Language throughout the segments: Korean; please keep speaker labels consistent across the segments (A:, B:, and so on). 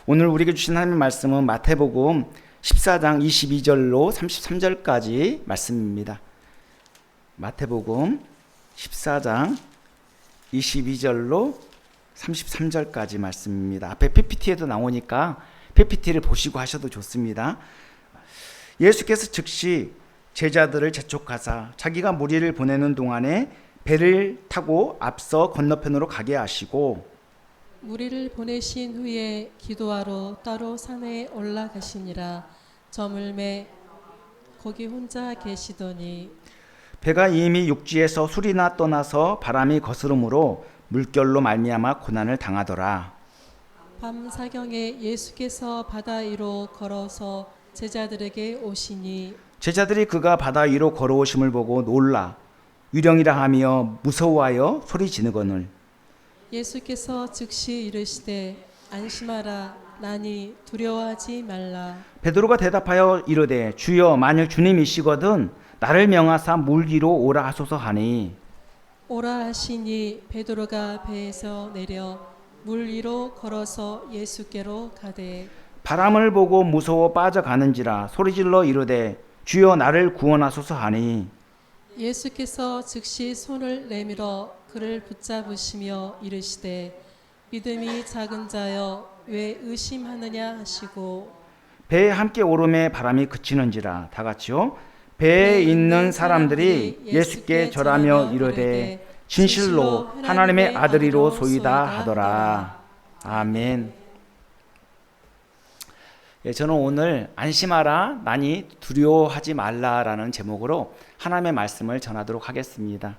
A: 오늘 우리에게 주신 하나님의 말씀은 마태복음 14장 22절로 33절까지 말씀입니다. 마태복음 14장 22절로 33절까지 말씀입니다. 앞에 PPT에도 나오니까 PPT를 보시고 하셔도 좋습니다. 예수께서 즉시 제자들을 재촉하사 자기가 무리를 보내는 동안에 배를 타고 앞서 건너편으로 가게 하시고
B: 무리를 보내신 후에 기도하러 따로 산에 올라가시니라. 저물매 거기 혼자 계시더니
A: 배가 이미 육지에서 술이나 떠나서 바람이 거스름으로 물결로 말미암아 고난을 당하더라.
B: 밤 사경에 예수께서 바다 위로 걸어서 제자들에게 오시니
A: 제자들이 그가 바다 위로 걸어오심을 보고 놀라 유령이라 하며 무서워하여 소리 지르거늘
B: 예수께서 즉시 이르시되 안심하라 나니 두려워하지 말라.
A: 베드로가 대답하여 이르되 주여 만일 주님이시거든 나를 명하사 물 위로 오라 하소서 하니
B: 오라 하시니 베드로가 배에서 내려 물 위로 걸어서 예수께로 가되
A: 바람을 보고 무서워 빠져가는지라 소리질러 이르되 주여 나를 구원하소서 하니
B: 예수께서 즉시 손을 내밀어 그를 붙잡으시며 이르시되 믿음이 작은 자여 왜 의심하느냐 하시고
A: 배에 함께 오름에 바람이 그치는지라. 다 같이요. 배에 있는 사람들이 예수께 절하며 이르되 진실로 하나님의 아들이로 소이다 하더라. 아멘. 저는 오늘 안심하라 나니 두려워하지 말라라는 제목으로 하나님의 말씀을 전하도록 하겠습니다.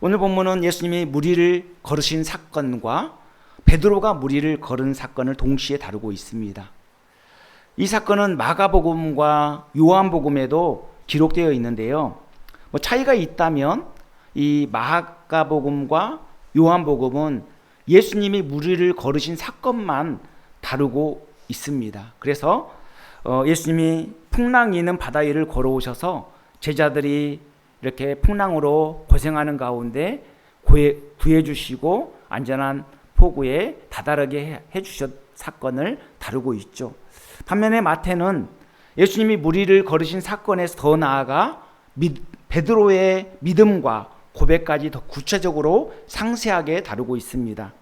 A: 오늘 본문은 예수님이 무리를 걸으신 사건과 베드로가 무리를 걸은 사건을 동시에 다루고 있습니다. 이 사건은 마가복음과 요한복음에도 기록되어 있는데요. 차이가 있다면 이 마가복음과 요한복음은 예수님이 무리를 걸으신 사건만 다루고 있습니다. 그래서 예수님이 풍랑이 있는 바다 위를 걸어오셔서 제자들이 이렇게 풍랑으로 고생하는 가운데 구해주시고 안전한 포구에 다다르게 해주셨 사건을 다루고 있죠. 반면에 마태는 예수님이 무리를 걸으신 사건에서 더 나아가 베드로의 믿음과 고백까지 더 구체적으로 상세하게 다루고 있습니다.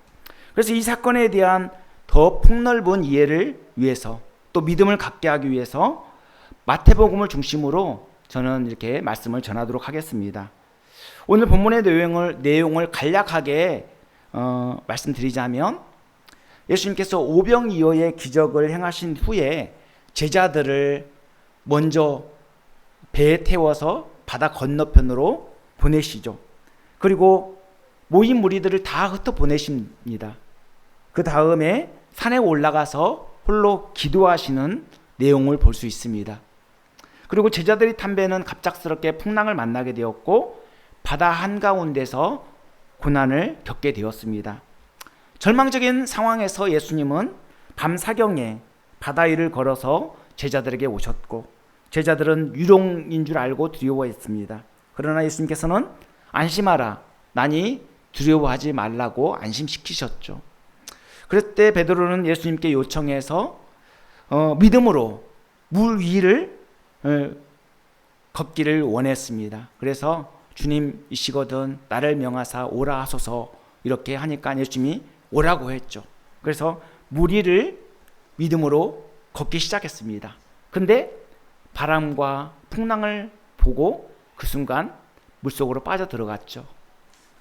A: 그래서 이 사건에 대한 더 폭넓은 이해를 위해서 또 믿음을 갖게 하기 위해서 마태복음을 중심으로 저는 이렇게 말씀을 전하도록 하겠습니다. 오늘 본문의 내용을 간략하게 말씀드리자면 예수님께서 오병이어의 기적을 행하신 후에 제자들을 먼저 배에 태워서 바다 건너편으로 보내시죠. 그리고 모인 무리들을 다 흩어 보내십니다. 그 다음에 산에 올라가서 홀로 기도하시는 내용을 볼 수 있습니다. 그리고 제자들이 탄 배는 갑작스럽게 풍랑을 만나게 되었고 바다 한가운데서 고난을 겪게 되었습니다. 절망적인 상황에서 예수님은 밤 사경에 바다 위를 걸어서 제자들에게 오셨고 제자들은 유령인 줄 알고 두려워했습니다. 그러나 예수님께서는 안심하라 나니 두려워하지 말라고 안심시키셨죠. 그럴 때 베드로는 예수님께 요청해서 믿음으로 물 위를 걷기를 원했습니다. 그래서 주님이시거든 나를 명하사 오라 하소서 이렇게 하니까 예수님이 오라고 했죠. 그래서 물 위를 믿음으로 걷기 시작했습니다. 근데 바람과 풍랑을 보고 그 순간 물속으로 빠져들어갔죠.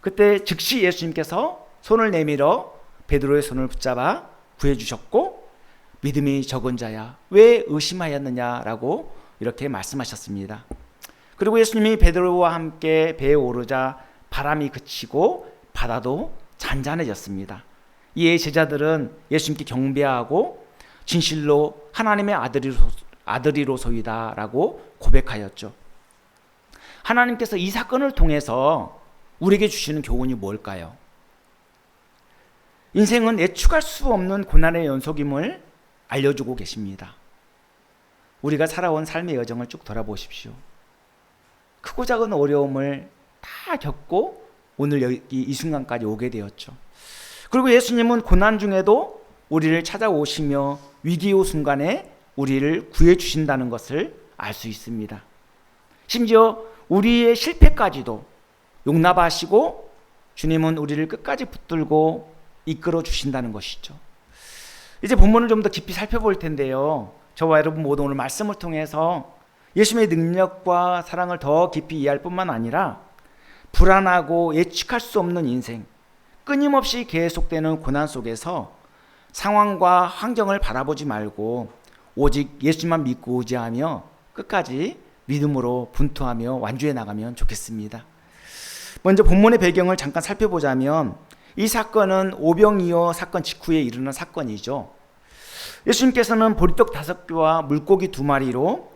A: 그때 즉시 예수님께서 손을 내밀어 베드로의 손을 붙잡아 구해주셨고 믿음이 적은 자야 왜 의심하였느냐라고 이렇게 말씀하셨습니다. 그리고 예수님이 베드로와 함께 배에 오르자 바람이 그치고 바다도 잔잔해졌습니다. 이에 제자들은 예수님께 경배하고 진실로 하나님의 아들이로소이다 라고 고백하였죠. 하나님께서 이 사건을 통해서 우리에게 주시는 교훈이 뭘까요? 인생은 예측할 수 없는 고난의 연속임을 알려주고 계십니다. 우리가 살아온 삶의 여정을 쭉 돌아보십시오. 크고 작은 어려움을 다 겪고 오늘 여기 이 순간까지 오게 되었죠. 그리고 예수님은 고난 중에도 우리를 찾아오시며 위기의 순간에 우리를 구해 주신다는 것을 알 수 있습니다. 심지어 우리의 실패까지도 용납하시고 주님은 우리를 끝까지 붙들고 이끌어 주신다는 것이죠. 이제 본문을 좀 더 깊이 살펴볼 텐데요. 저와 여러분 모두 오늘 말씀을 통해서 예수님의 능력과 사랑을 더 깊이 이해할 뿐만 아니라 불안하고 예측할 수 없는 인생, 끊임없이 계속되는 고난 속에서 상황과 환경을 바라보지 말고 오직 예수님만 믿고 의지하며 끝까지 믿음으로 분투하며 완주해 나가면 좋겠습니다. 먼저 본문의 배경을 잠깐 살펴보자면 이 사건은 오병이어 사건 직후에 일어난 사건이죠. 예수님께서는 보리떡 5개와 물고기 2마리로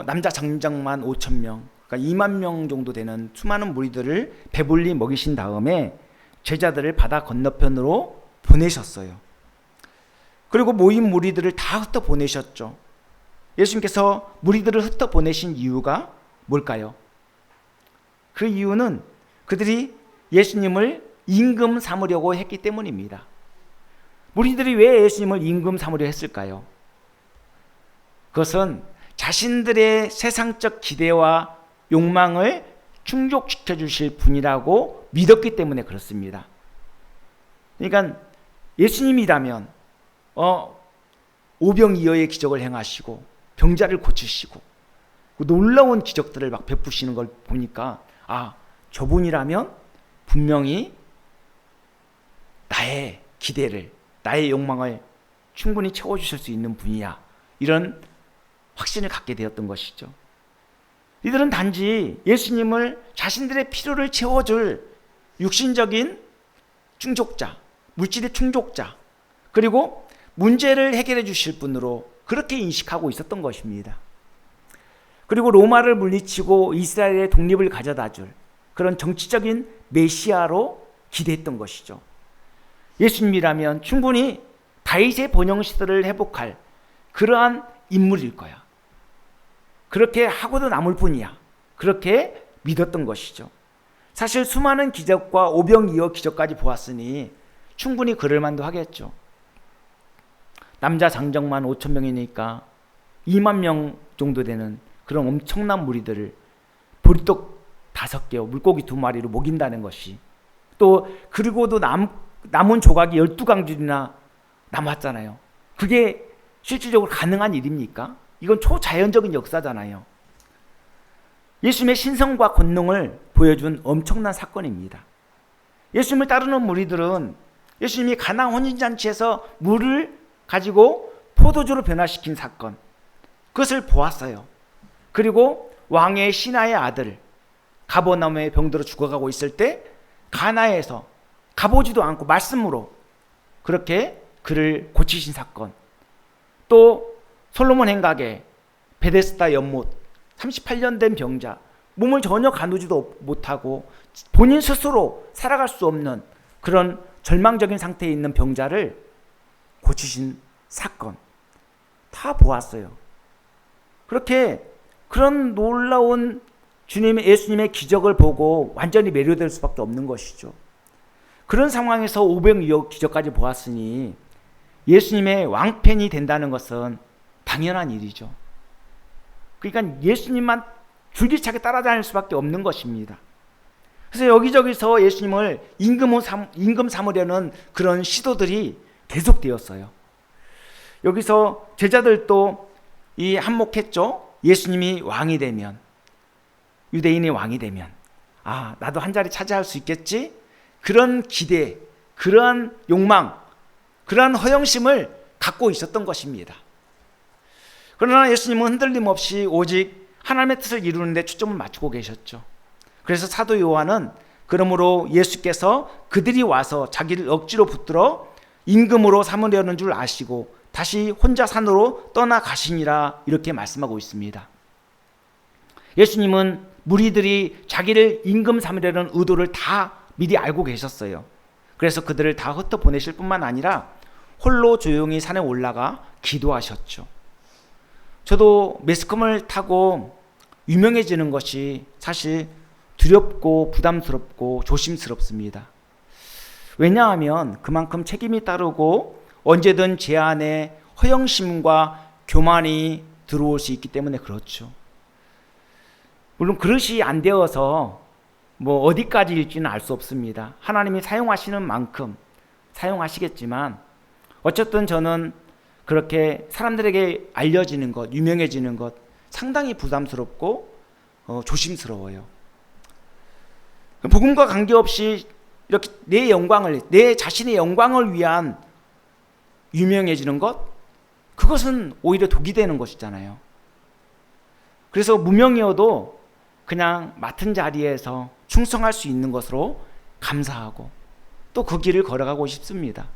A: 남자 장정만 5,000명, 그러니까 2만 명 정도 되는 수많은 무리들을 배불리 먹이신 다음에 제자들을 바다 건너편으로 보내셨어요. 그리고 모인 무리들을 다 흩어 보내셨죠. 예수님께서 무리들을 흩어 보내신 이유가 뭘까요? 그 이유는 그들이 예수님을 임금 삼으려고 했기 때문입니다. 무리들이 왜 예수님을 임금 삼으려 했을까요? 그것은 자신들의 세상적 기대와 욕망을 충족시켜 주실 분이라고 믿었기 때문에 그렇습니다. 그러니까 예수님이라면 오병이어의 기적을 행하시고 병자를 고치시고 놀라운 기적들을 막 베푸시는 걸 보니까 저분이라면 분명히 나의 기대를, 나의 욕망을 충분히 채워주실 수 있는 분이야, 이런 확신을 갖게 되었던 것이죠. 이들은 단지 예수님을 자신들의 필요를 채워줄 육신적인 충족자, 물질의 충족자, 그리고 문제를 해결해 주실 분으로 그렇게 인식하고 있었던 것입니다. 그리고 로마를 물리치고 이스라엘의 독립을 가져다 줄 그런 정치적인 메시아로 기대했던 것이죠. 예수님이라면 충분히 다윗의 번영시대를 회복할 그러한 인물일 거야. 그렇게 하고도 남을 뿐이야. 그렇게 믿었던 것이죠. 사실 수많은 기적과 오병이어 기적까지 보았으니 충분히 그럴 만도 하겠죠. 남자 장정만 5,000명이니까 2만 명 정도 되는 그런 엄청난 무리들을 보리떡 5개와 물고기 2마리로 먹인다는 것이, 또 그리고도 남은 조각이 12강줄이나 남았잖아요. 그게 실질적으로 가능한 일입니까? 이건 초자연적인 역사잖아요. 예수님의 신성과 권능을 보여준 엄청난 사건입니다. 예수님을 따르는 무리들은 예수님이 가나 혼인잔치에서 물을 가지고 포도주로 변화시킨 사건, 그것을 보았어요. 그리고 왕의 신하의 아들 가버나움의 병들어 죽어가고 있을 때 가나에서 가보지도 않고 말씀으로 그렇게 그를 고치신 사건, 또 솔로몬 행각에 베데스다 연못 38년 된 병자, 몸을 전혀 가누지도 못하고 본인 스스로 살아갈 수 없는 그런 절망적인 상태에 있는 병자를 고치신 사건 다 보았어요. 그렇게 그런 놀라운 예수님의 기적을 보고 완전히 매료될 수밖에 없는 것이죠. 그런 상황에서 오병이어 기적까지 보았으니 예수님의 왕팬이 된다는 것은 당연한 일이죠. 그러니까 예수님만 줄기차게 따라다닐 수밖에 없는 것입니다. 그래서 여기저기서 예수님을 임금 삼으려는 그런 시도들이 계속되었어요. 여기서 제자들도 한몫했죠. 예수님이 왕이 되면, 유대인이 왕이 되면 나도 한 자리 차지할 수 있겠지? 그런 기대, 그러한 욕망, 그러한 허영심을 갖고 있었던 것입니다. 그러나 예수님은 흔들림 없이 오직 하나님의 뜻을 이루는 데 초점을 맞추고 계셨죠. 그래서 사도 요한은 그러므로 예수께서 그들이 와서 자기를 억지로 붙들어 임금으로 삼으려는 줄 아시고 다시 혼자 산으로 떠나가시니라, 이렇게 말씀하고 있습니다. 예수님은 무리들이 자기를 임금 삼으려는 의도를 다 미리 알고 계셨어요. 그래서 그들을 다 흩어 보내실 뿐만 아니라 홀로 조용히 산에 올라가 기도하셨죠. 저도 매스컴을 타고 유명해지는 것이 사실 두렵고 부담스럽고 조심스럽습니다. 왜냐하면 그만큼 책임이 따르고 언제든 제 안에 허영심과 교만이 들어올 수 있기 때문에 그렇죠. 물론 그릇이 안 되어서 뭐 어디까지일지는 알 수 없습니다. 하나님이 사용하시는 만큼 사용하시겠지만 어쨌든 저는 그렇게 사람들에게 알려지는 것, 유명해지는 것 상당히 부담스럽고 조심스러워요. 복음과 관계없이 이렇게 내 자신의 영광을 위한 유명해지는 것, 그것은 오히려 독이 되는 것이잖아요. 그래서 무명이어도 그냥 맡은 자리에서 충성할 수 있는 것으로 감사하고 또 그 길을 걸어가고 싶습니다.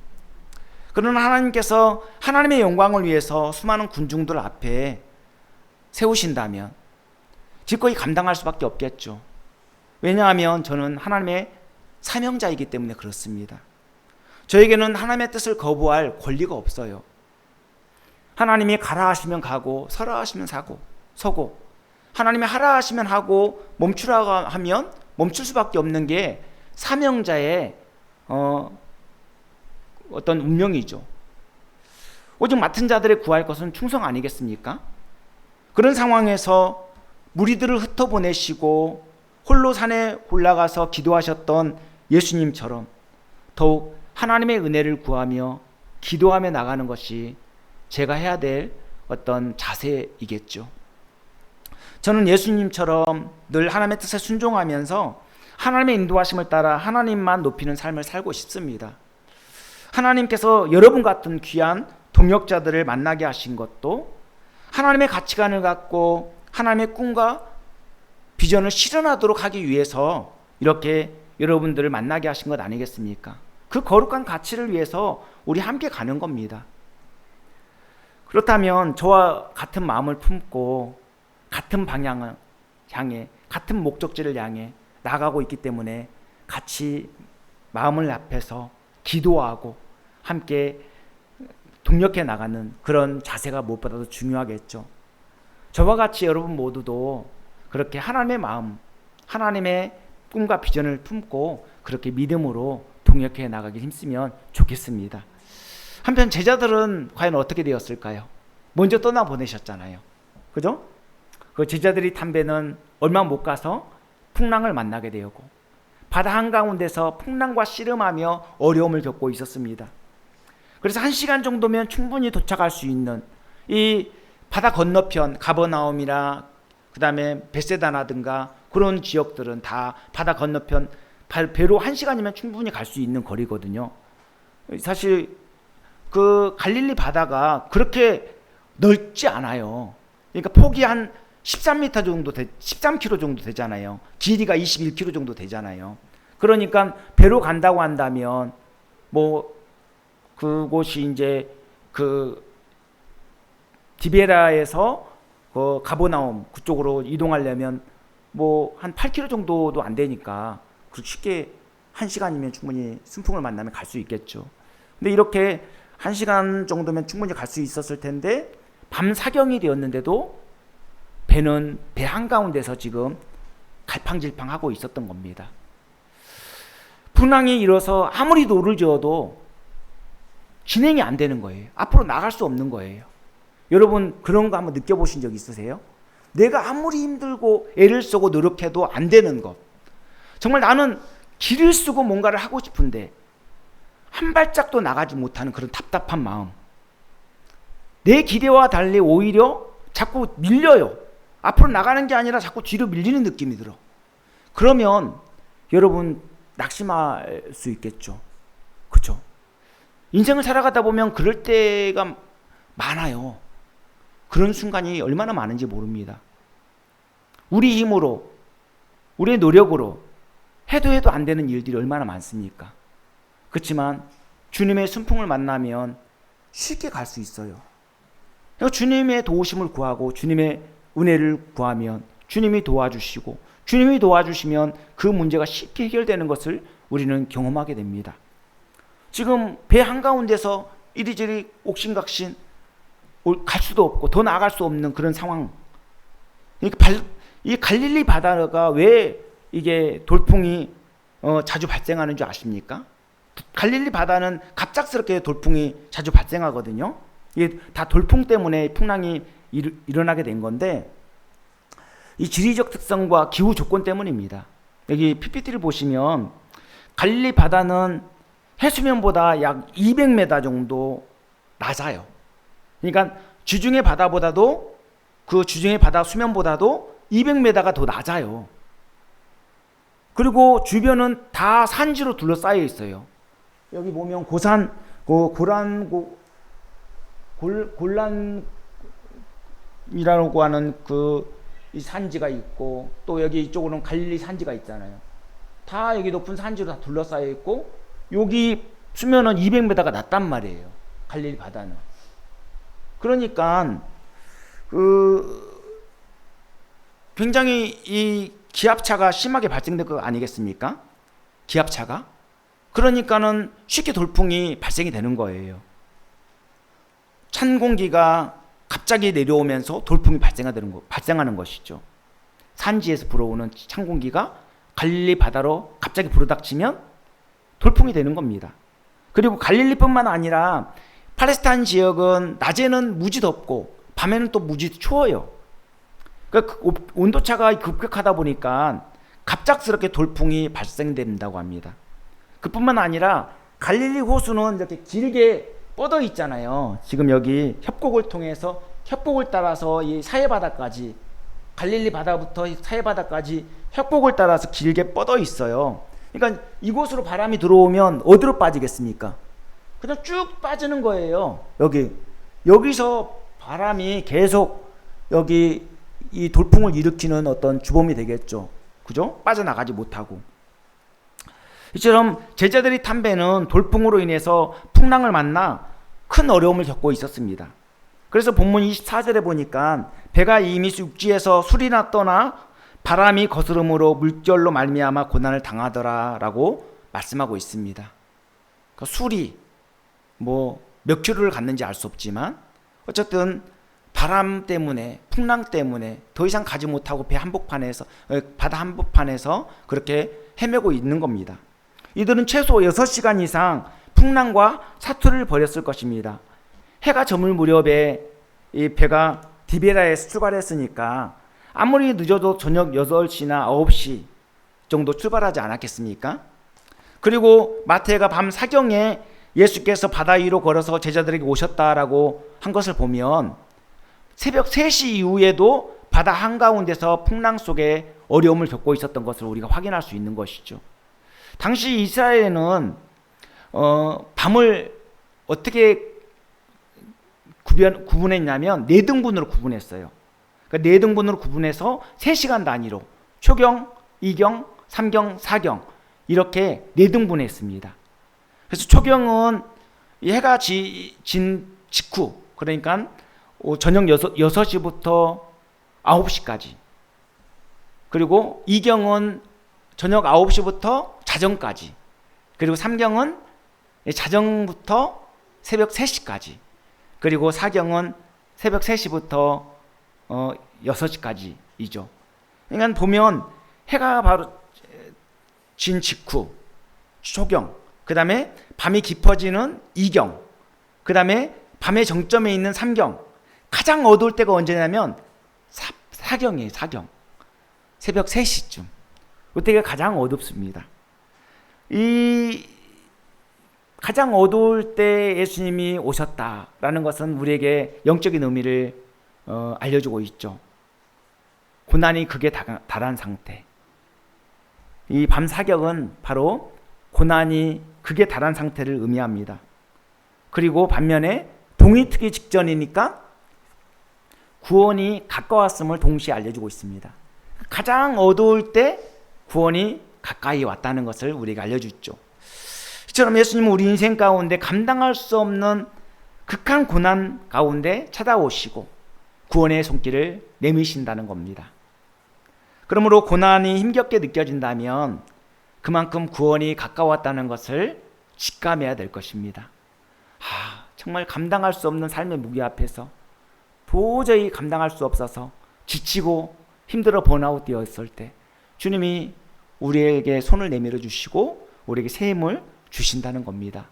A: 그러나 하나님께서 하나님의 영광을 위해서 수많은 군중들 앞에 세우신다면 기꺼이 감당할 수밖에 없겠죠. 왜냐하면 저는 하나님의 사명자이기 때문에 그렇습니다. 저에게는 하나님의 뜻을 거부할 권리가 없어요. 하나님이 가라 하시면 가고 서라 하시면 서고 하나님이 하라 하시면 하고 멈추라 하면 멈출 수밖에 없는 게 사명자의 어떤 운명이죠. 오직 맡은 자들의 구할 것은 충성 아니겠습니까? 그런 상황에서 무리들을 흩어보내시고 홀로 산에 올라가서 기도하셨던 예수님처럼 더욱 하나님의 은혜를 구하며 기도하며 나가는 것이 제가 해야 될 어떤 자세이겠죠. 저는 예수님처럼 늘 하나님의 뜻에 순종하면서 하나님의 인도하심을 따라 하나님만 높이는 삶을 살고 싶습니다. 하나님께서 여러분 같은 귀한 동역자들을 만나게 하신 것도 하나님의 가치관을 갖고 하나님의 꿈과 비전을 실현하도록 하기 위해서 이렇게 여러분들을 만나게 하신 것 아니겠습니까? 그 거룩한 가치를 위해서 우리 함께 가는 겁니다. 그렇다면 저와 같은 마음을 품고 같은 방향을 향해 같은 목적지를 향해 나가고 있기 때문에 같이 마음을 합해서 기도하고 함께 동력해 나가는 그런 자세가 무엇보다도 중요하겠죠. 저와 같이 여러분 모두도 그렇게 하나님의 마음, 하나님의 꿈과 비전을 품고 그렇게 믿음으로 동력해 나가기 힘쓰면 좋겠습니다. 한편 제자들은 과연 어떻게 되었을까요? 먼저 떠나보내셨잖아요. 그죠? 그 제자들이 탄 배는 얼마 못 가서 풍랑을 만나게 되었고 바다 한가운데서 풍랑과 씨름하며 어려움을 겪고 있었습니다. 그래서 1시간 정도면 충분히 도착할 수 있는 이 바다 건너편 가버나움이나 그 다음에 베세다나든가 그런 지역들은 다 바다 건너편 배로 1시간이면 충분히 갈 수 있는 거리거든요. 사실 그 갈릴리 바다가 그렇게 넓지 않아요. 그러니까 폭이 한 13m 정도 13km 정도 되잖아요. 길이가 21km 정도 되잖아요. 그러니까 배로 간다고 한다면 뭐 그곳이 이제 그 디베라에서 그 가버나움 그쪽으로 이동하려면 뭐 한 8km 정도도 안 되니까 그렇게 쉽게 1시간이면 충분히 순풍을 만나면 갈 수 있겠죠. 근데 이렇게 1시간 정도면 충분히 갈 수 있었을 텐데 밤 사경이 되었는데도 배는 배 한가운데서 지금 갈팡질팡하고 있었던 겁니다. 풍랑이 일어서 아무리 노를 저어도 진행이 안 되는 거예요. 앞으로 나갈 수 없는 거예요. 여러분 그런 거 한번 느껴보신 적 있으세요? 내가 아무리 힘들고 애를 쓰고 노력해도 안 되는 것. 정말 나는 길을 쓰고 뭔가를 하고 싶은데 한 발짝도 나가지 못하는 그런 답답한 마음. 내 기대와 달리 오히려 자꾸 밀려요. 앞으로 나가는 게 아니라 자꾸 뒤로 밀리는 느낌이 들어. 그러면 여러분 낙심할 수 있겠죠. 그렇죠? 인생을 살아가다 보면 그럴 때가 많아요. 그런 순간이 얼마나 많은지 모릅니다. 우리 힘으로 우리의 노력으로 해도 안 되는 일들이 얼마나 많습니까? 그렇지만 주님의 순풍을 만나면 쉽게 갈 수 있어요. 주님의 도우심을 구하고 주님의 은혜를 구하면 주님이 도와주시고 주님이 도와주시면 그 문제가 쉽게 해결되는 것을 우리는 경험하게 됩니다. 지금 배 한가운데서 이리저리 옥신각신 갈 수도 없고 더 나아갈 수 없는 그런 상황. 그러니까 이 갈릴리 바다가 왜 이게 돌풍이 자주 발생하는 줄 아십니까? 갈릴리 바다는 갑작스럽게 돌풍이 자주 발생하거든요. 이게 다 돌풍 때문에 풍랑이 일어나게 된 건데 이 지리적 특성과 기후 조건 때문입니다. 여기 PPT를 보시면 갈릴리 바다는 해수면보다 약 200m 정도 낮아요. 그러니까 주중의 바다보다도 그 주중의 바다 수면보다도 200m가 더 낮아요. 그리고 주변은 다 산지로 둘러싸여 있어요. 여기 보면 고산, 골란이라고 하는 이 산지가 있고 또 여기 이쪽으로는 갈릴리 산지가 있잖아요. 다 여기 높은 산지로 다 둘러싸여 있고 여기 수면은 200m가 낮단 말이에요. 갈릴리 바다는. 그러니까 굉장히 이 기압차가 심하게 발생될 거 아니겠습니까? 기압차가. 그러니까는 쉽게 돌풍이 발생이 되는 거예요. 찬 공기가 갑자기 내려오면서 돌풍이 발생하는 것이죠. 산지에서 불어오는 찬 공기가 갈릴리 바다로 갑자기 불어닥치면 돌풍이 되는 겁니다. 그리고 갈릴리뿐만 아니라 팔레스타인 지역은 낮에는 무지 덥고 밤에는 또 무지 추워요. 그러니까 온도차가 급격하다 보니까 갑작스럽게 돌풍이 발생된다고 합니다. 그뿐만 아니라 갈릴리 호수는 이렇게 길게 뻗어 있잖아요. 지금 여기 협곡을 통해서 협곡을 따라서 이 사해바다까지 갈릴리 바다부터 사해바다까지 협곡을 따라서 길게 뻗어 있어요. 그러니까 이곳으로 바람이 들어오면 어디로 빠지겠습니까? 그냥 쭉 빠지는 거예요. 여기서 바람이 계속 여기 이 돌풍을 일으키는 어떤 주범이 되겠죠. 그죠? 빠져나가지 못하고. 이처럼 제자들이 탄 배는 돌풍으로 인해서 풍랑을 만나 큰 어려움을 겪고 있었습니다. 그래서 본문 24절에 보니까 배가 이미 육지에서 술이나 떠나 바람이 거스름으로 물결로 말미암아 고난을 당하더라 라고 말씀하고 있습니다. 그러니까 술이 몇 킬로를 갔는지 알 수 없지만 어쨌든 바람 때문에 풍랑 때문에 더 이상 가지 못하고 바다 한복판에서 그렇게 헤매고 있는 겁니다. 이들은 최소 6시간 이상 풍랑과 사투를 벌였을 것입니다. 해가 저물 무렵에 이 배가 디베라에서 출발했으니까 아무리 늦어도 저녁 8시나 9시 정도 출발하지 않았겠습니까? 그리고 마태가 밤 사경에 예수께서 바다 위로 걸어서 제자들에게 오셨다라고 한 것을 보면 새벽 3시 이후에도 바다 한가운데서 풍랑 속에 어려움을 겪고 있었던 것을 우리가 확인할 수 있는 것이죠. 당시 이스라엘에는 밤을 어떻게 구분했냐면 4등분으로 구분했어요. 그러니까 4등분으로 구분해서 3시간 단위로 초경, 2경, 3경, 4경 이렇게 4등분했습니다. 그래서 초경은 해가 진 직후, 그러니까 저녁 6시부터 9시까지, 그리고 2경은 저녁 9시부터 자정까지, 그리고 3경은 자정부터 새벽 3시까지, 그리고 4경은 새벽 3시부터 6시까지이죠. 그러니까 보면 해가 바로 진 직후 초경, 그 다음에 밤이 깊어지는 2경, 그 다음에 밤의 정점에 있는 3경, 가장 어두울 때가 언제냐면 4경이에요. 4경, 새벽 3시쯤. 그때가 가장 어둡습니다. 이 가장 어두울 때 예수님이 오셨다라는 것은 우리에게 영적인 의미를 알려주고 있죠. 고난이 극에 달한 상태. 이 밤 사경은 바로 고난이 극에 달한 상태를 의미합니다. 그리고 반면에 동이 트기 직전이니까 구원이 가까웠음을 동시에 알려주고 있습니다. 가장 어두울 때 구원이 가까이 왔다는 것을 우리에게 알려주죠. 이처럼 예수님은 우리 인생 가운데 감당할 수 없는 극한 고난 가운데 찾아오시고 구원의 손길을 내미신다는 겁니다. 그러므로 고난이 힘겹게 느껴진다면 그만큼 구원이 가까웠다는 것을 직감해야 될 것입니다. 정말 감당할 수 없는 삶의 무게 앞에서 도저히 감당할 수 없어서 지치고 힘들어 번아웃 되었을 때 주님이 우리에게 손을 내밀어 주시고 우리에게 새 힘을 주신다는 겁니다.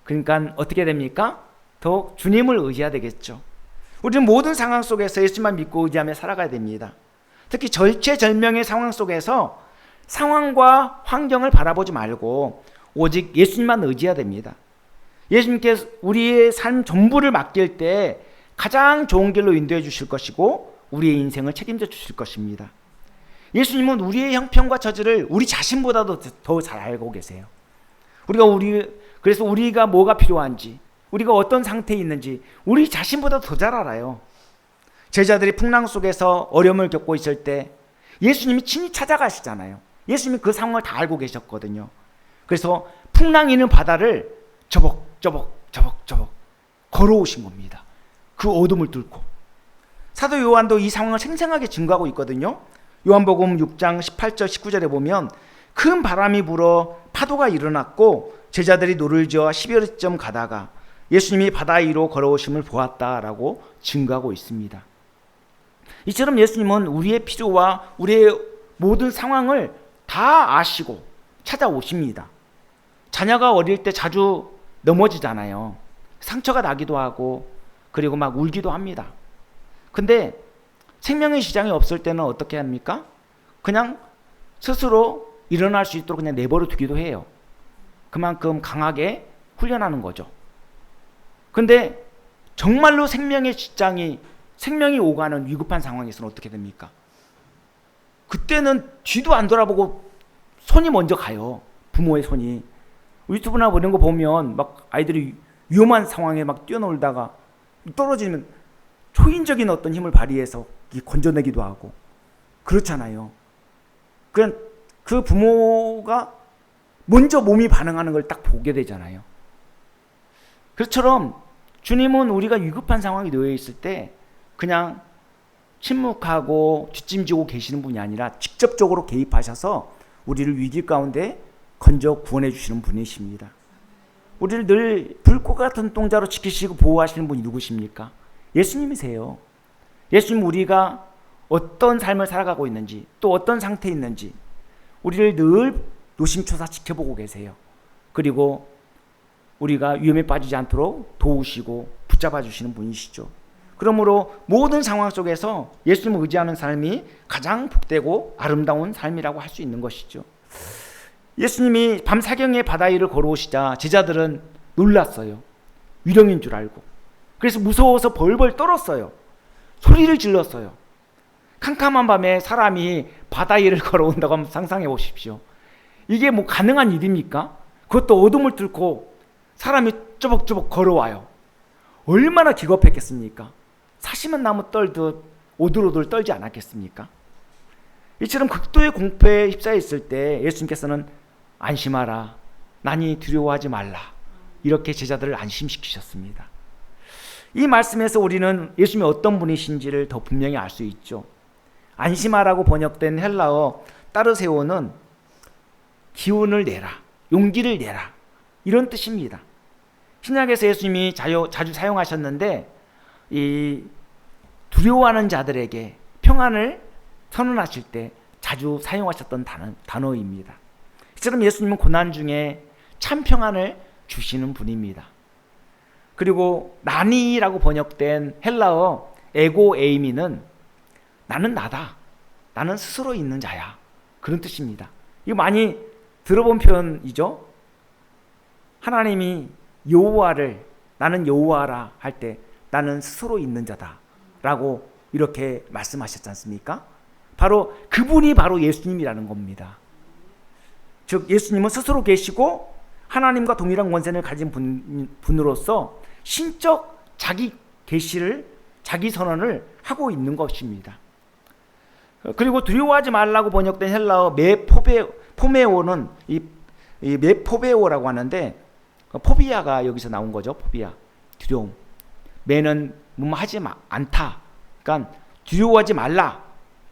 A: 그러니까 어떻게 됩니까? 더욱 주님을 의지해야 되겠죠. 우리는 모든 상황 속에서 예수님만 믿고 의지하며 살아가야 됩니다. 특히 절체절명의 상황 속에서 상황과 환경을 바라보지 말고 오직 예수님만 의지해야 됩니다. 예수님께서 우리의 삶 전부를 맡길 때 가장 좋은 길로 인도해 주실 것이고 우리의 인생을 책임져 주실 것입니다. 예수님은 우리의 형편과 처지를 우리 자신보다도 더 잘 알고 계세요. 그래서 우리가 뭐가 필요한지, 우리가 어떤 상태에 있는지 우리 자신보다 더 잘 알아요. 제자들이 풍랑 속에서 어려움을 겪고 있을 때 예수님이 친히 찾아가시잖아요. 예수님이 그 상황을 다 알고 계셨거든요. 그래서 풍랑 있는 바다를 저벅저벅 걸어오신 겁니다. 그 어둠을 뚫고. 사도 요한도 이 상황을 생생하게 증거하고 있거든요. 요한복음 6장 18절 19절에 보면 큰 바람이 불어 파도가 일어났고 제자들이 노를 저어 12월쯤 가다가 예수님이 바다 위로 걸어오심을 보았다라고 증거하고 있습니다. 이처럼 예수님은 우리의 필요와 우리의 모든 상황을 다 아시고 찾아오십니다. 자녀가 어릴 때 자주 넘어지잖아요. 상처가 나기도 하고 그리고 막 울기도 합니다. 근데 생명의 시장이 없을 때는 어떻게 합니까? 그냥 스스로 일어날 수 있도록 그냥 내버려 두기도 해요. 그만큼 강하게 훈련하는 거죠. 근데 정말로 생명이 오가는 위급한 상황에서는 어떻게 됩니까? 그때는 뒤도 안 돌아보고 손이 먼저 가요. 부모의 손이. 유튜브나 이런 거 보면 막 아이들이 위험한 상황에 막 뛰어놀다가 떨어지면 초인적인 어떤 힘을 발휘해서 건져내기도 하고 그렇잖아요. 그냥 그 부모가 먼저 몸이 반응하는 걸 딱 보게 되잖아요. 그처럼 주님은 우리가 위급한 상황에 놓여 있을 때 그냥 침묵하고 뒷짐지고 계시는 분이 아니라 직접적으로 개입하셔서 우리를 위기 가운데 건져 구원해 주시는 분이십니다. 우리를 늘 불꽃 같은 동자로 지키시고 보호하시는 분이 누구십니까? 예수님이세요. 예수님 우리가 어떤 삶을 살아가고 있는지 또 어떤 상태에 있는지 우리를 늘 노심초사 지켜보고 계세요. 그리고 우리가 위험에 빠지지 않도록 도우시고 붙잡아 주시는 분이시죠. 그러므로 모든 상황 속에서 예수님을 의지하는 삶이 가장 복되고 아름다운 삶이라고 할 수 있는 것이죠. 예수님이 밤사경에 바다 위를 걸어오시자 제자들은 놀랐어요. 위령인 줄 알고. 그래서 무서워서 벌벌 떨었어요. 소리를 질렀어요. 캄캄한 밤에 사람이 바다 위를 걸어온다고 한번 상상해 보십시오. 이게 뭐 가능한 일입니까? 그것도 어둠을 뚫고 사람이 쪼벅쪼벅 걸어와요. 얼마나 기겁했겠습니까? 사시만 나무 떨듯 오들오들 떨지 않았겠습니까? 이처럼 극도의 공포에 휩싸여 있을 때 예수님께서는 안심하라, 나니 두려워하지 말라, 이렇게 제자들을 안심시키셨습니다. 이 말씀에서 우리는 예수님이 어떤 분이신지를 더 분명히 알 수 있죠. 안심하라고 번역된 헬라어 따르세오는 기운을 내라, 용기를 내라, 이런 뜻입니다. 신약에서 예수님이 자주 사용하셨는데 이 두려워하는 자들에게 평안을 선언하실 때 자주 사용하셨던 단어입니다. 이처럼 예수님은 고난 중에 참 평안을 주시는 분입니다. 그리고 나니라고 번역된 헬라어 에고 에이미는 나는 나다, 나는 스스로 있는 자야, 그런 뜻입니다. 이거 많이 들어본 표현이죠. 하나님이 여호와를 나는 여호와라 할 때 나는 스스로 있는 자다 라고 이렇게 말씀하셨지 않습니까? 바로 그분이 바로 예수님이라는 겁니다. 즉 예수님은 스스로 계시고 하나님과 동일한 권세를 가진 분으로서 신적 자기 계시를, 자기 선언을 하고 있는 것입니다. 그리고 두려워하지 말라고 번역된 헬라어 포메오는 이 메포베오라고 하는데 포비아가 여기서 나온 거죠. 포비아, 두려움. 매는 하지 않다. 그러니까 두려워하지 말라.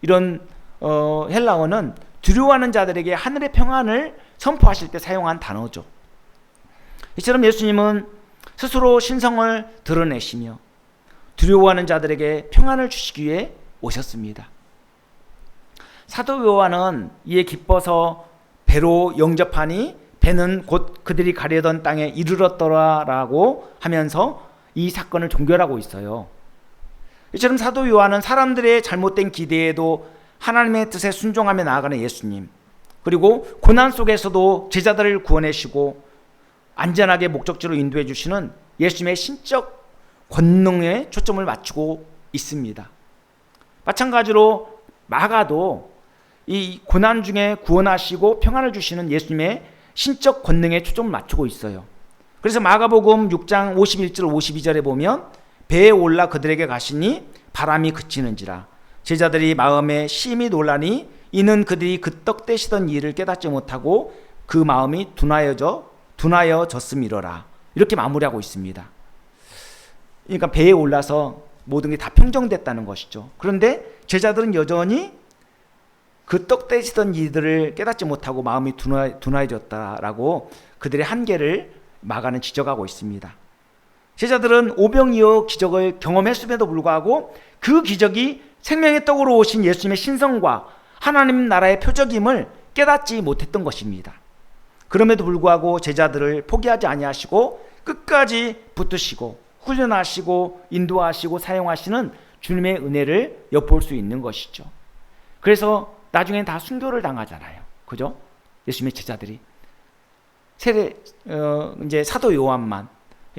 A: 이런 헬라어는 두려워하는 자들에게 하늘의 평안을 선포하실 때 사용한 단어죠. 이처럼 예수님은 스스로 신성을 드러내시며 두려워하는 자들에게 평안을 주시기 위해 오셨습니다. 사도 요한은 이에 기뻐서 배로 영접하니 배는 곧 그들이 가려던 땅에 이르렀더라라고 하면서 이 사건을 종결하고 있어요. 이처럼 사도 요한은 사람들의 잘못된 기대에도 하나님의 뜻에 순종하며 나아가는 예수님, 그리고 고난 속에서도 제자들을 구원하시고 안전하게 목적지로 인도해 주시는 예수님의 신적 권능에 초점을 맞추고 있습니다. 마찬가지로 마가도 이 고난 중에 구원하시고 평안을 주시는 예수님의 신적 권능에 초점을 맞추고 있어요. 그래서 마가복음 6장 51절 52절에 보면 배에 올라 그들에게 가시니 바람이 그치는지라 제자들이 마음에 심히 놀라니 이는 그들이 그 떡 떼시던 일을 깨닫지 못하고 그 마음이 둔하여졌음이로라. 이렇게 마무리하고 있습니다. 그러니까 배에 올라서 모든 게 다 평정됐다는 것이죠. 그런데 제자들은 여전히 그 떡 떼시던 이들을 깨닫지 못하고 마음이 둔하여졌다라고 그들의 한계를 마가는 지적하고 있습니다. 제자들은 오병이어 기적을 경험했음에도 불구하고 그 기적이 생명의 떡으로 오신 예수님의 신성과 하나님 나라의 표적임을 깨닫지 못했던 것입니다. 그럼에도 불구하고 제자들을 포기하지 아니하시고 끝까지 붙드시고 훈련하시고 인도하시고 사용하시는 주님의 은혜를 엿볼 수 있는 것이죠. 그래서 나중엔 다 순교를 당하잖아요. 그죠? 예수님의 제자들이 이제 사도 요한만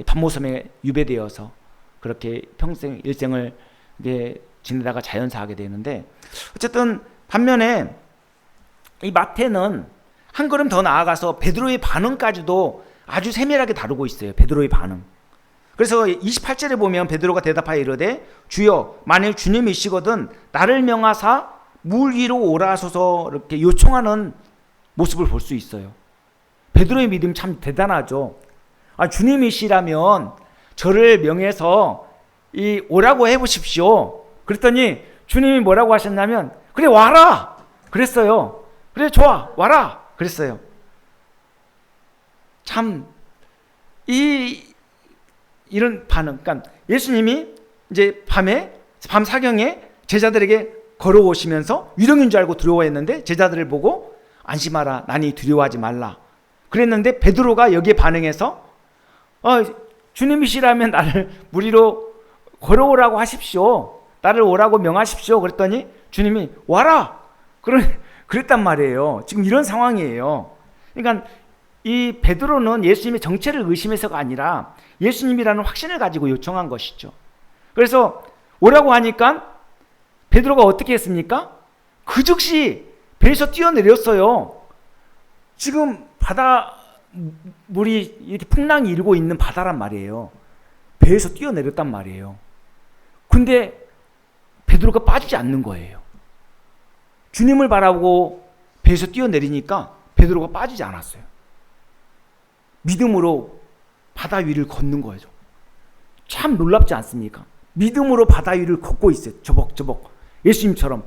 A: 반모섬에 유배되어서 그렇게 평생 일생을 지내다가 자연사하게 되는데, 어쨌든 반면에 이 마태는 한 걸음 더 나아가서 베드로의 반응까지도 아주 세밀하게 다루고 있어요. 베드로의 반응. 그래서 28절에 보면 베드로가 대답하여 이르되 주여 만일 주님이시거든 나를 명하사 물 위로 오라 하소서 이렇게 요청하는 모습을 볼 수 있어요. 베드로의 믿음 참 대단하죠. 주님이시라면 저를 명해서 오라고 해보십시오. 그랬더니 주님이 뭐라고 하셨냐면 그래 와라 그랬어요. 그래 좋아 와라 그랬어요. 참 이런 반응, 그러니까 예수님이 이제 밤 사경에 제자들에게 걸어오시면서 유령인 줄 알고 두려워했는데 제자들을 보고 안심하라 나니 두려워하지 말라 그랬는데 베드로가 여기에 반응해서 주님이시라면 나를 물 위로 걸어오라고 하십시오. 나를 오라고 명하십시오. 그랬더니 주님이 와라 그랬단 말이에요. 지금 이런 상황이에요. 그러니까 이 베드로는 예수님의 정체를 의심해서가 아니라 예수님이라는 확신을 가지고 요청한 것이죠. 그래서 오라고 하니까 베드로가 어떻게 했습니까? 그 즉시 배에서 뛰어내렸어요. 지금 물이 이렇게 풍랑이 일고 있는 바다란 말이에요. 배에서 뛰어내렸단 말이에요. 근데 베드로가 빠지지 않는 거예요. 주님을 바라보고 배에서 뛰어내리니까 베드로가 빠지지 않았어요. 믿음으로 바다 위를 걷는 거죠. 참 놀랍지 않습니까? 믿음으로 바다 위를 걷고 있어요. 저벅저벅 예수님처럼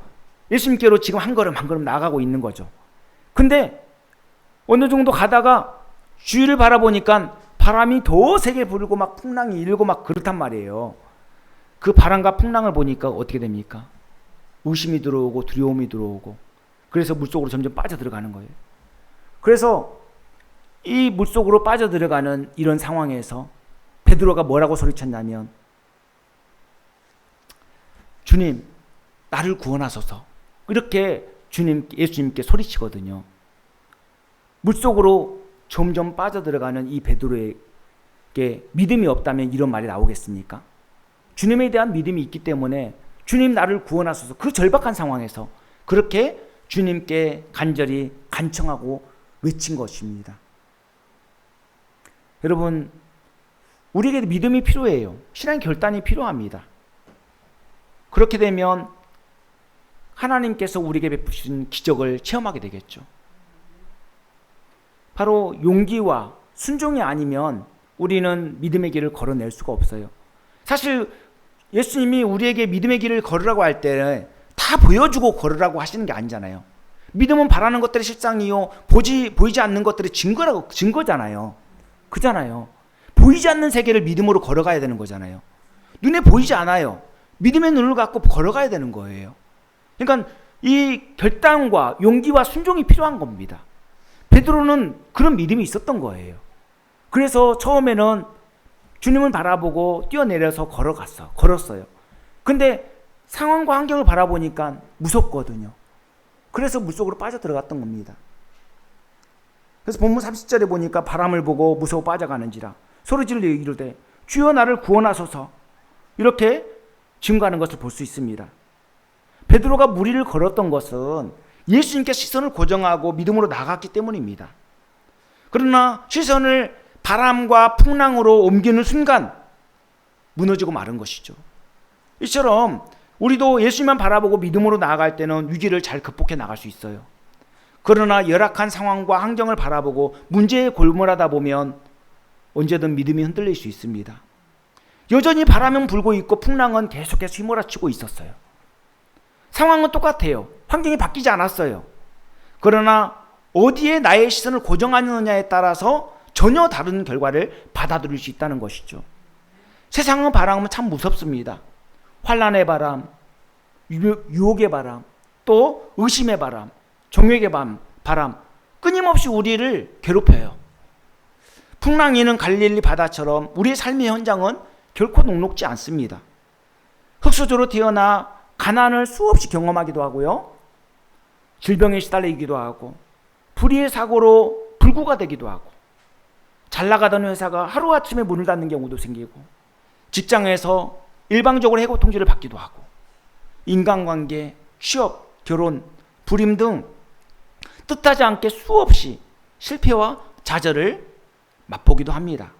A: 예수님께로 지금 한 걸음 한 걸음 나아가고 있는 거죠. 근데 어느 정도 가다가 주위를 바라보니까 바람이 더 세게 불고 막 풍랑이 일고 막 그렇단 말이에요. 그 바람과 풍랑을 보니까 어떻게 됩니까? 의심이 들어오고 두려움이 들어오고 그래서 물속으로 점점 빠져들어가는 거예요. 그래서 이 물속으로 빠져들어가는 이런 상황에서 베드로가 뭐라고 소리쳤냐면 주님 나를 구원하소서 이렇게 예수님께 소리치거든요. 물속으로 점점 빠져들어가는 이 베드로에게 믿음이 없다면 이런 말이 나오겠습니까? 주님에 대한 믿음이 있기 때문에 주님 나를 구원하소서 그 절박한 상황에서 그렇게 주님께 간절히 간청하고 외친 것입니다. 여러분 우리에게 믿음이 필요해요. 신앙 결단이 필요합니다. 그렇게 되면 하나님께서 우리에게 베푸신 기적을 체험하게 되겠죠. 바로 용기와 순종이 아니면 우리는 믿음의 길을 걸어낼 수가 없어요. 사실 예수님이 우리에게 믿음의 길을 걸으라고 할 때 다 보여주고 걸으라고 하시는 게 아니잖아요. 믿음은 바라는 것들의 실상이요 보이지 않는 것들의 증거잖아요. 그잖아요. 보이지 않는 세계를 믿음으로 걸어가야 되는 거잖아요. 눈에 보이지 않아요. 믿음의 눈을 갖고 걸어가야 되는 거예요. 그러니까 이 결단과 용기와 순종이 필요한 겁니다. 베드로는 그런 믿음이 있었던 거예요. 그래서 처음에는 주님을 바라보고 뛰어내려서 걸었어요. 근데 상황과 환경을 바라보니까 무섭거든요. 그래서 물속으로 빠져 들어갔던 겁니다. 그래서 본문 30절에 보니까 바람을 보고 무서워 빠져가는지라 소리질러 이르되 주여 나를 구원하소서, 이렇게 증거하는 것을 볼 수 있습니다. 베드로가 무리를 걸었던 것은 예수님께 시선을 고정하고 믿음으로 나갔기 때문입니다. 그러나 시선을 바람과 풍랑으로 옮기는 순간 무너지고 마른 것이죠. 이처럼 우리도 예수님만 바라보고 믿음으로 나아갈 때는 위기를 잘 극복해 나갈 수 있어요. 그러나 열악한 상황과 환경을 바라보고 문제에 골몰하다 보면 언제든 믿음이 흔들릴 수 있습니다. 여전히 바람은 불고 있고 풍랑은 계속해서 휘몰아치고 있었어요. 상황은 똑같아요. 환경이 바뀌지 않았어요. 그러나 어디에 나의 시선을 고정하느냐에 따라서 전혀 다른 결과를 받아들일 수 있다는 것이죠. 세상의 바람은 참 무섭습니다. 환난의 바람, 유혹의 바람, 또 의심의 바람, 정욕의 바람, 끊임없이 우리를 괴롭혀요. 풍랑이는 갈릴리 바다처럼 우리의 삶의 현장은 결코 녹록지 않습니다. 흙수저로 태어나 가난을 수없이 경험하기도 하고요, 질병에 시달리기도 하고, 불의의 사고로 불구가 되기도 하고, 잘 나가던 회사가 하루아침에 문을 닫는 경우도 생기고, 직장에서 일방적으로 해고 통지를 받기도 하고, 인간관계, 취업, 결혼, 불임 등 뜻하지 않게 수없이 실패와 좌절을 맛보기도 합니다.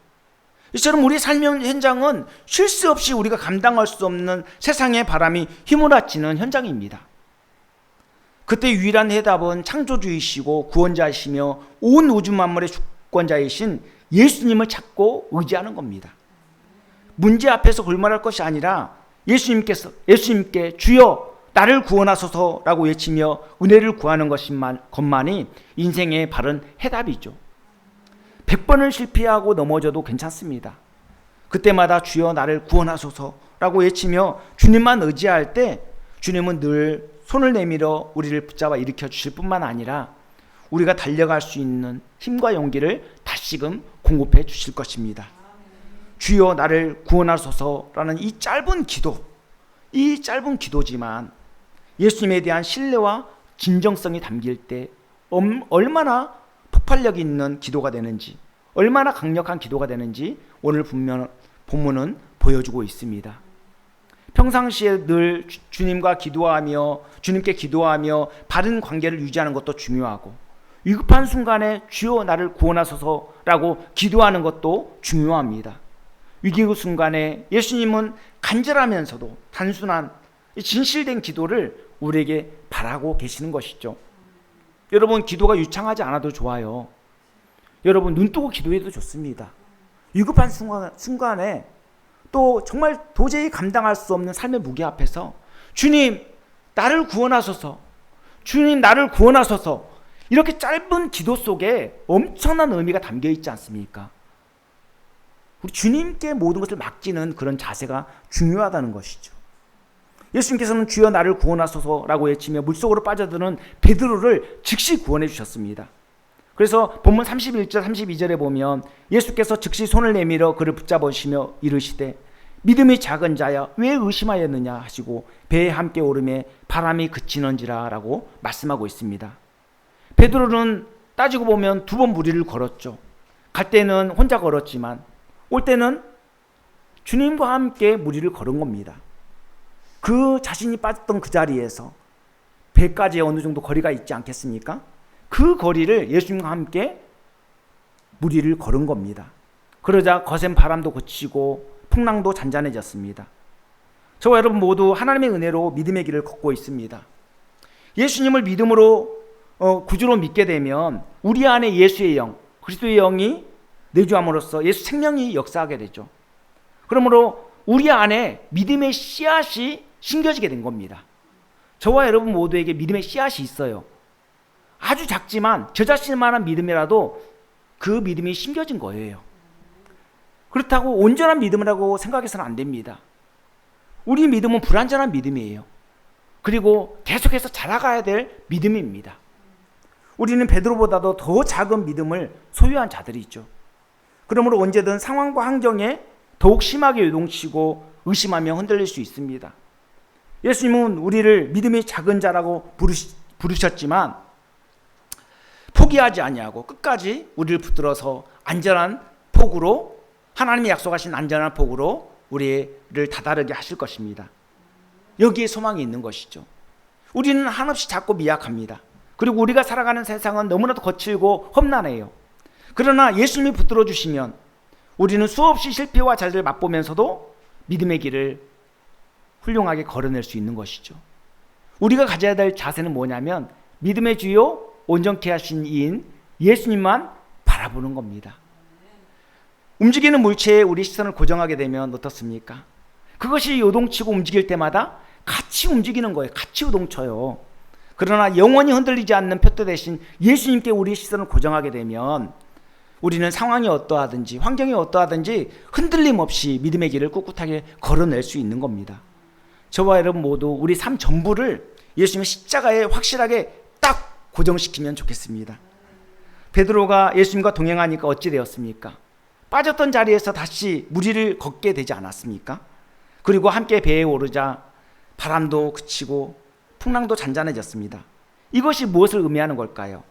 A: 이처럼 우리 삶의 현장은 쉴 새 없이 우리가 감당할 수 없는 세상의 바람이 휘몰아치는 현장입니다. 그때 유일한 해답은 창조주이시고 구원자이시며 온 우주 만물의 주권자이신 예수님을 찾고 의지하는 겁니다. 문제 앞에서 골몰할 것이 아니라 예수님께 주여 나를 구원하소서라고 외치며 은혜를 구하는 것만이 인생의 바른 해답이죠. 100번을 실패하고 넘어져도 괜찮습니다. 그때마다 주여 나를 구원하소서라고 외치며 주님만 의지할 때 주님은 늘 손을 내밀어 우리를 붙잡아 일으켜 주실 뿐만 아니라 우리가 달려갈 수 있는 힘과 용기를 다시금 공급해 주실 것입니다. 주여 나를 구원하소서라는 이 짧은 기도지만 예수님에 대한 신뢰와 진정성이 담길 때 얼마나 폭발력 있는 기도가 되는지, 얼마나 강력한 기도가 되는지 오늘 본문은 보여주고 있습니다. 평상시에 늘 주님께 기도하며 바른 관계를 유지하는 것도 중요하고, 위급한 순간에 주여 나를 구원하소서라고 기도하는 것도 중요합니다. 위기의 순간에 예수님은 간절하면서도 단순한 진실된 기도를 우리에게 바라고 계시는 것이죠. 여러분, 기도가 유창하지 않아도 좋아요. 여러분, 눈 뜨고 기도해도 좋습니다. 위급한 순간에 또 정말 도저히 감당할 수 없는 삶의 무게 앞에서 주님 나를 구원하소서, 주님 나를 구원하소서, 이렇게 짧은 기도 속에 엄청난 의미가 담겨 있지 않습니까? 우리 주님께 모든 것을 맡기는 그런 자세가 중요하다는 것이죠. 예수님께서는 주여 나를 구원하소서라고 외치며 물속으로 빠져드는 베드로를 즉시 구원해 주셨습니다. 그래서 본문 31절 32절에 보면 예수께서 즉시 손을 내밀어 그를 붙잡으시며 이르시되 믿음이 작은 자야 왜 의심하였느냐 하시고 배에 함께 오르매 바람이 그치는지라 라고 말씀하고 있습니다. 베드로는 따지고 보면 2번 무리를 걸었죠. 갈 때는 혼자 걸었지만 올 때는 주님과 함께 무리를 걸은 겁니다. 그 자신이 빠졌던 그 자리에서 배까지 어느 정도 거리가 있지 않겠습니까? 그 거리를 예수님과 함께 무리를 걸은 겁니다. 그러자 거센 바람도 그치고 풍랑도 잔잔해졌습니다. 저와 여러분 모두 하나님의 은혜로 믿음의 길을 걷고 있습니다. 예수님을 믿음으로 구주로 믿게 되면 우리 안에 예수의 영, 그리스도의 영이 내주함으로써 예수 생명이 역사하게 되죠. 그러므로 우리 안에 믿음의 씨앗이 심겨지게 된 겁니다. 저와 여러분 모두에게 믿음의 씨앗이 있어요. 아주 작지만 저 자신만한 믿음이라도 그 믿음이 심겨진 거예요. 그렇다고 온전한 믿음이라고 생각해서는 안 됩니다. 우리 믿음은 불완전한 믿음이에요. 그리고 계속해서 자라가야 될 믿음입니다. 우리는 베드로보다도 더 작은 믿음을 소유한 자들이 있죠. 그러므로 언제든 상황과 환경에 더욱 심하게 요동치고 의심하며 흔들릴 수 있습니다. 예수님은 우리를 믿음이 작은 자라고 부르셨지만 포기하지 아니하고 끝까지 우리를 붙들어서 안전한 폭으로, 하나님이 약속하신 안전한 폭으로 우리를 다다르게 하실 것입니다. 여기에 소망이 있는 것이죠. 우리는 한없이 작고 미약합니다. 그리고 우리가 살아가는 세상은 너무나도 거칠고 험난해요. 그러나 예수님이 붙들어 주시면 우리는 수없이 실패와 좌절을 맛보면서도 믿음의 길을 훌륭하게 걸어낼 수 있는 것이죠. 우리가 가져야 될 자세는 뭐냐면 믿음의 주요 온전케 하신 이인 예수님만 바라보는 겁니다. 움직이는 물체에 우리 시선을 고정하게 되면 어떻습니까? 그것이 요동치고 움직일 때마다 같이 움직이는 거예요. 같이 요동쳐요. 그러나 영원히 흔들리지 않는 표대 대신 예수님께 우리 시선을 고정하게 되면 우리는 상황이 어떠하든지 환경이 어떠하든지 흔들림 없이 믿음의 길을 꿋꿋하게 걸어낼 수 있는 겁니다. 저와 여러분 모두 우리 삶 전부를 예수님의 십자가에 확실하게 딱 고정시키면 좋겠습니다. 베드로가 예수님과 동행하니까 어찌 되었습니까? 빠졌던 자리에서 다시 물 위를 걷게 되지 않았습니까? 그리고 함께 배에 오르자 바람도 그치고 풍랑도 잔잔해졌습니다. 이것이 무엇을 의미하는 걸까요?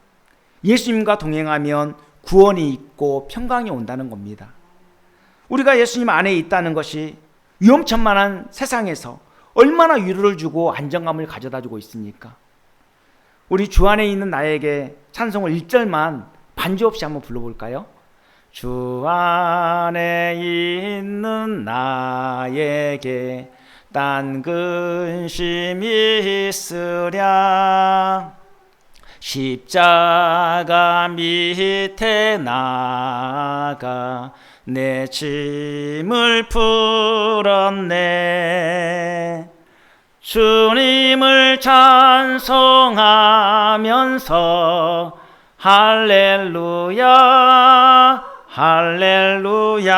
A: 예수님과 동행하면 구원이 있고 평강이 온다는 겁니다. 우리가 예수님 안에 있다는 것이 위험천만한 세상에서 얼마나 위로를 주고 안정감을 가져다 주고 있습니까? 우리 주 안에 있는 나에게 찬송을 1절만 반주 없이 한번 불러볼까요? 주 안에 있는 나에게 딴 근심이 있으랴 십자가 밑에 나가 내 짐을 풀었네. 주님을 찬송하면서 할렐루야 할렐루야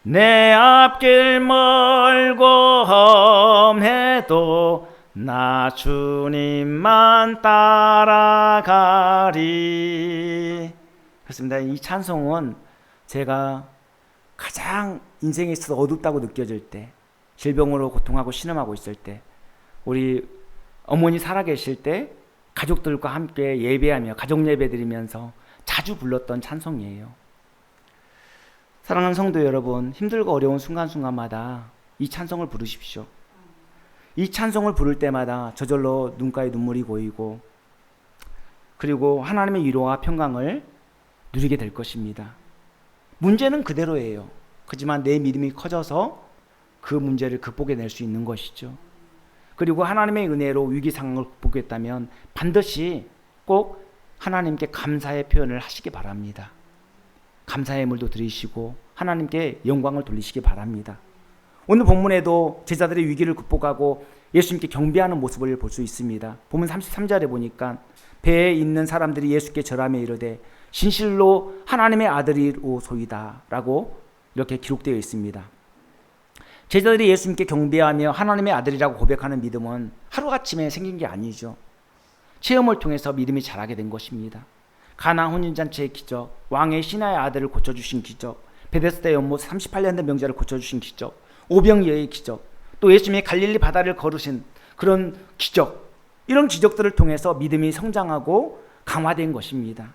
A: 내 앞길 멀고 험해도 나 주님만 따라가리. 그렇습니다. 이 찬송은 제가 가장 인생에 있어서 어둡다고 느껴질 때, 질병으로 고통하고 신음하고 있을 때, 우리 어머니 살아계실 때 가족들과 함께 예배하며 가족 예배 드리면서 자주 불렀던 찬송이에요. 사랑하는 성도 여러분, 힘들고 어려운 순간순간마다 이 찬송을 부르십시오. 이 찬송을 부를 때마다 저절로 눈가에 눈물이 고이고 그리고 하나님의 위로와 평강을 누리게 될 것입니다. 문제는 그대로예요. 하지만 내 믿음이 커져서 그 문제를 극복해낼 수 있는 것이죠. 그리고 하나님의 은혜로 위기 상황을 극복했다면 반드시 꼭 하나님께 감사의 표현을 하시기 바랍니다. 감사의 물도 드리시고 하나님께 영광을 돌리시기 바랍니다. 오늘 본문에도 제자들의 위기를 극복하고 예수님께 경배하는 모습을 볼 수 있습니다. 본문 33절에 보니까 배에 있는 사람들이 예수께 절하며 이르되 진실로 하나님의 아들이로소이다 라고 이렇게 기록되어 있습니다. 제자들이 예수님께 경배하며 하나님의 아들이라고 고백하는 믿음은 하루아침에 생긴 게 아니죠. 체험을 통해서 믿음이 자라게 된 것입니다. 가나 혼인잔치의 기적, 왕의 신하의 아들을 고쳐주신 기적, 베데스다 연못 38년 된 명자를 고쳐주신 기적, 오병이어의 기적, 또 예수님이 갈릴리 바다를 걸으신 그런 기적, 이런 기적들을 통해서 믿음이 성장하고 강화된 것입니다.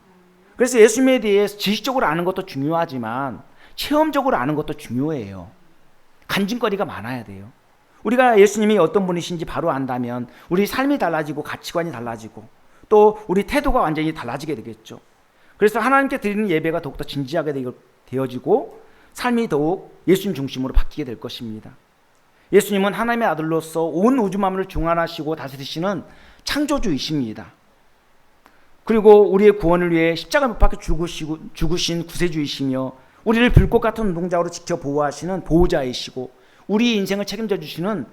A: 그래서 예수님에 대해서 지식적으로 아는 것도 중요하지만 체험적으로 아는 것도 중요해요. 간증거리가 많아야 돼요. 우리가 예수님이 어떤 분이신지 바로 안다면 우리 삶이 달라지고 가치관이 달라지고 또 우리 태도가 완전히 달라지게 되겠죠. 그래서 하나님께 드리는 예배가 더욱더 진지하게 되어지고 삶이 더욱 예수님 중심으로 바뀌게 될 것입니다. 예수님은 하나님의 아들로서 온 우주 만물을 중환하시고 다스리시는 창조주이십니다. 그리고 우리의 구원을 위해 십자가 못 박혀 죽으신 구세주이시며 우리를 불꽃 같은 운동장으로 지켜 보호하시는 보호자이시고 우리 인생을 책임져 주시는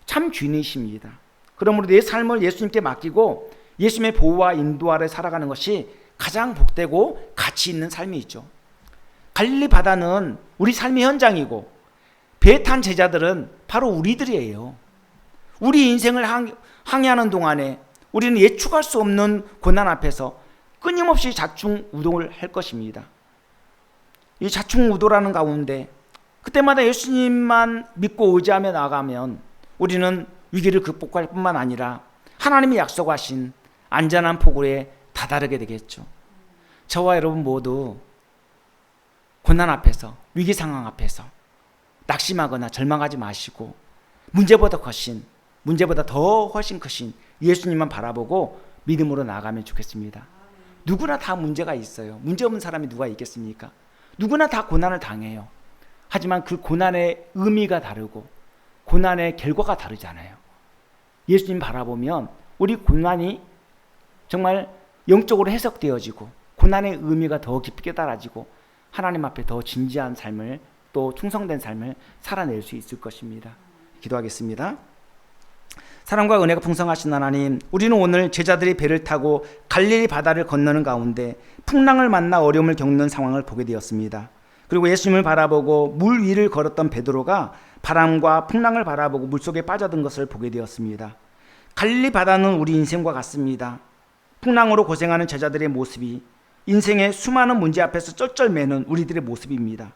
A: 참 주인이십니다. 그러므로 내 삶을 예수님께 맡기고 예수님의 보호와 인도 아래 살아가는 것이 가장 복되고 가치 있는 삶이죠. 갈릴리 바다는 우리 삶의 현장이고 배 탄 제자들은 바로 우리들이에요. 우리 인생을 항해하는 동안에 우리는 예측할 수 없는 고난 앞에서 끊임없이 자충우동을 할 것입니다. 이 자충우도라는 가운데 그때마다 예수님만 믿고 의지하며 나아가면 우리는 위기를 극복할 뿐만 아니라 하나님이 약속하신 안전한 포구에 다다르게 되겠죠. 저와 여러분 모두 고난 앞에서, 위기 상황 앞에서 낙심하거나 절망하지 마시고 문제보다 더 훨씬 크신 예수님만 바라보고 믿음으로 나아가면 좋겠습니다. 누구나 다 문제가 있어요. 문제 없는 사람이 누가 있겠습니까? 누구나 다 고난을 당해요. 하지만 그 고난의 의미가 다르고 고난의 결과가 다르잖아요. 예수님 바라보면 우리 고난이 정말 영적으로 해석되어지고 고난의 의미가 더 깊이 깨달아지고 하나님 앞에 더 진지한 삶을, 또 충성된 삶을 살아낼 수 있을 것입니다. 기도하겠습니다. 사랑과 은혜가 풍성하신 하나님, 우리는 오늘 제자들이 배를 타고 갈릴리 바다를 건너는 가운데 풍랑을 만나 어려움을 겪는 상황을 보게 되었습니다. 그리고 예수님을 바라보고 물 위를 걸었던 베드로가 바람과 풍랑을 바라보고 물속에 빠져든 것을 보게 되었습니다. 갈릴리 바다는 우리 인생과 같습니다. 풍랑으로 고생하는 제자들의 모습이 인생의 수많은 문제 앞에서 쩔쩔매는 우리들의 모습입니다.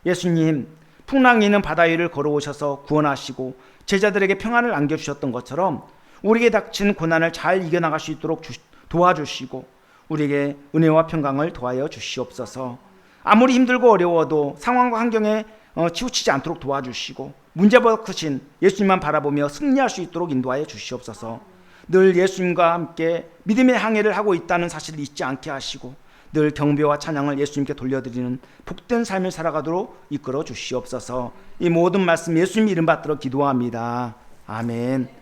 A: 예수님, 풍랑 있는 바다 위를 걸어오셔서 구원하시고 제자들에게 평안을 안겨주셨던 것처럼 우리에게 닥친 고난을 잘 이겨나갈 수 있도록 도와주시고 우리에게 은혜와 평강을 더하여 주시옵소서. 아무리 힘들고 어려워도 상황과 환경에 치우치지 않도록 도와주시고 문제보다 크신 예수님만 바라보며 승리할 수 있도록 인도하여 주시옵소서. 늘 예수님과 함께 믿음의 항해를 하고 있다는 사실을 잊지 않게 하시고 늘 경배와 찬양을 예수님께 돌려드리는 복된 삶을 살아가도록 이끌어 주시옵소서. 이 모든 말씀 예수님 이름 받들어 기도합니다. 아멘.